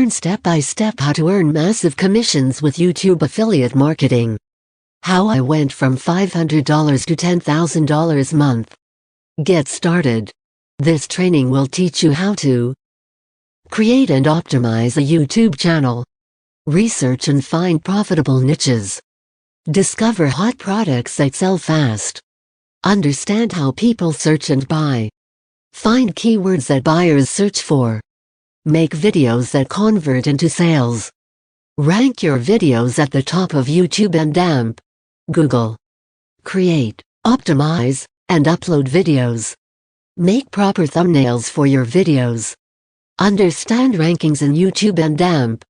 Learn step-by-step how to earn massive commissions with YouTube affiliate marketing. How I went from $500 to $10,000 a month. Get started. This training will teach you how to create and optimize a YouTube channel, research and find profitable niches, discover hot products that sell fast, understand how people search and buy, find keywords that buyers search for, make videos that convert into sales, rank your videos at the top of YouTube and AMP, Google, create, optimize, and upload videos, make proper thumbnails for your videos, understand rankings in YouTube and AMP,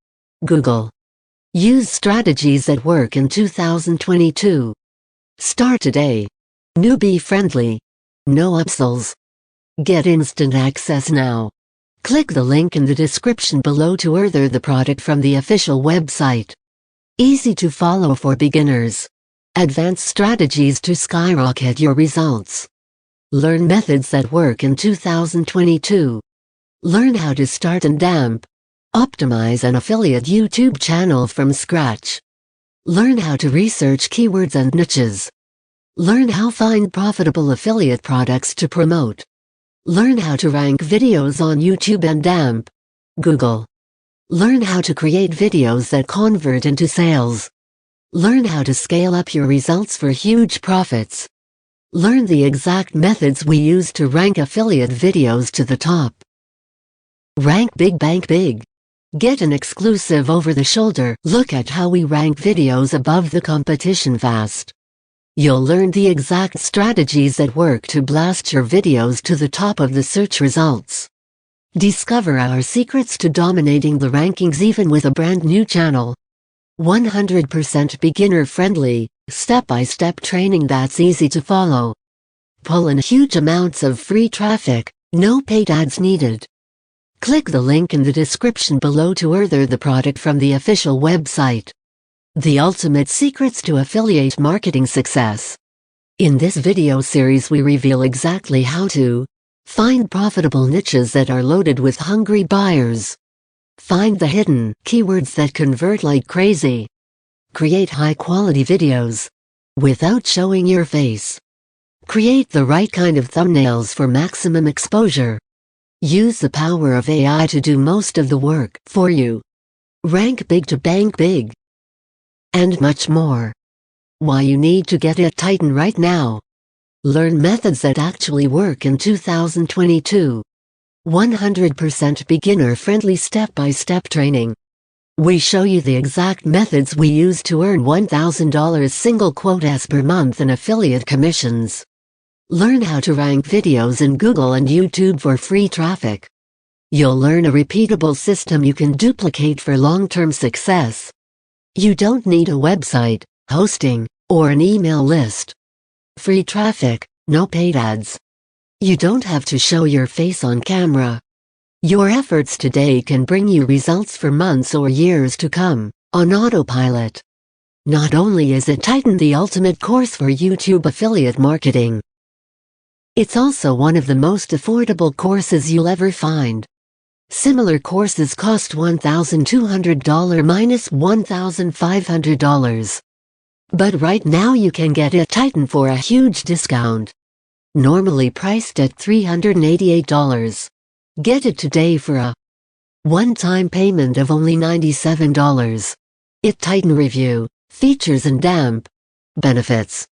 Google. Use strategies that work in 2022. Start today. Newbie friendly. No upsells. Get instant access now. Click the link in the description below to order the product from the official website. Easy to follow for beginners. Advanced strategies to skyrocket your results. Learn methods that work in 2022. Learn how to start and AMP, optimize an affiliate YouTube channel from scratch. Learn how to research keywords and niches. Learn how to find profitable affiliate products to promote. Learn how to rank videos on YouTube and AMP, Google. Learn how to create videos that convert into sales. Learn how to scale up your results for huge profits. Learn the exact methods we use to rank affiliate videos to the top. Rank big, bank big. Get an exclusive over-the-shoulder look at how we rank videos above the competition fast. You'll learn the exact strategies that work to blast your videos to the top of the search results. Discover our secrets to dominating the rankings even with a brand new channel. 100% beginner-friendly, step-by-step training that's easy to follow. Pull in huge amounts of free traffic, no paid ads needed. Click the link in the description below to order the product from the official website. The ultimate secrets to affiliate marketing success. In this video series we reveal exactly how to find profitable niches that are loaded with hungry buyers. Find the hidden keywords that convert like crazy. Create high-quality videos without showing your face. Create the right kind of thumbnails for maximum exposure. Use the power of AI to do most of the work for you. Rank big to bank big. And much more. Why you need to get it Titan right now. Learn methods that actually work in 2022. 100% beginner-friendly step-by-step training. We show you the exact methods we use to earn $1,000 single quotas per month in affiliate commissions. Learn how to rank videos in Google and YouTube for free traffic. You'll learn a repeatable system you can duplicate for long-term success. You don't need a website, hosting, or an email list. Free traffic, no paid ads. You don't have to show your face on camera. Your efforts today can bring you results for months or years to come, on autopilot. Not only is it Titan the ultimate course for YouTube affiliate marketing, it's also one of the most affordable courses you'll ever find. Similar courses cost $1,200 minus $1,500. But right now you can get it Titan for a huge discount. Normally priced at $388. Get it today for a one-time payment of only $97. It Titan review, features and AMP. Benefits.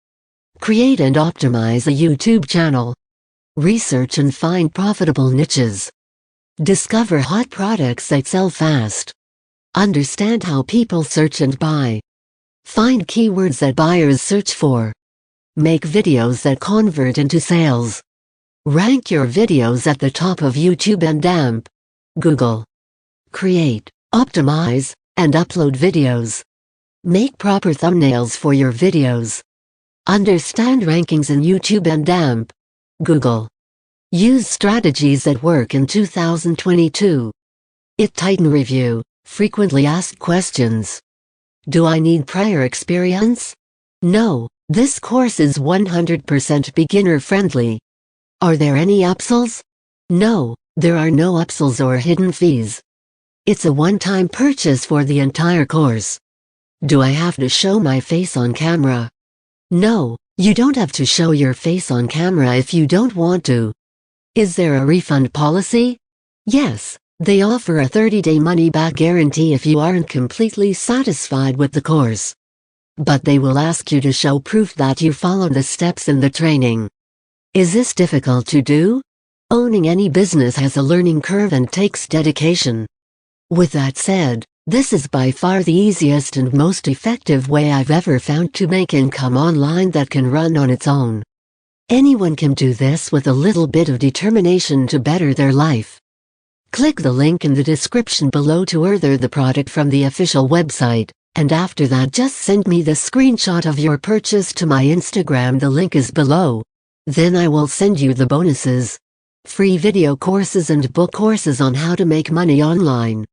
Create and optimize a YouTube channel. Research and find profitable niches. Discover hot products that sell fast. Understand how people search and buy. Find keywords that buyers search for. Make videos that convert into sales. Rank your videos at the top of YouTube and AMP, Google. Create, optimize, and upload videos. Make proper thumbnails for your videos. Understand rankings in YouTube and AMP, Google. Use strategies that work in 2022. It Titan review, frequently asked questions. Do I need prior experience? No, this course is 100% beginner friendly. Are there any upsells? No, there are no upsells or hidden fees. It's a one-time purchase for the entire course. Do I have to show my face on camera? No, you don't have to show your face on camera if you don't want to. Is there a refund policy? Yes, they offer a 30-day money-back guarantee if you aren't completely satisfied with the course. But they will ask you to show proof that you followed the steps in the training. Is this difficult to do? Owning any business has a learning curve and takes dedication. With that said, this is by far the easiest and most effective way I've ever found to make income online that can run on its own. Anyone can do this with a little bit of determination to better their life. Click the link in the description below to order the product from the official website, and after that just send me the screenshot of your purchase to my Instagram. The link is below. Then I will send you the bonuses. Free video courses and book courses on how to make money online.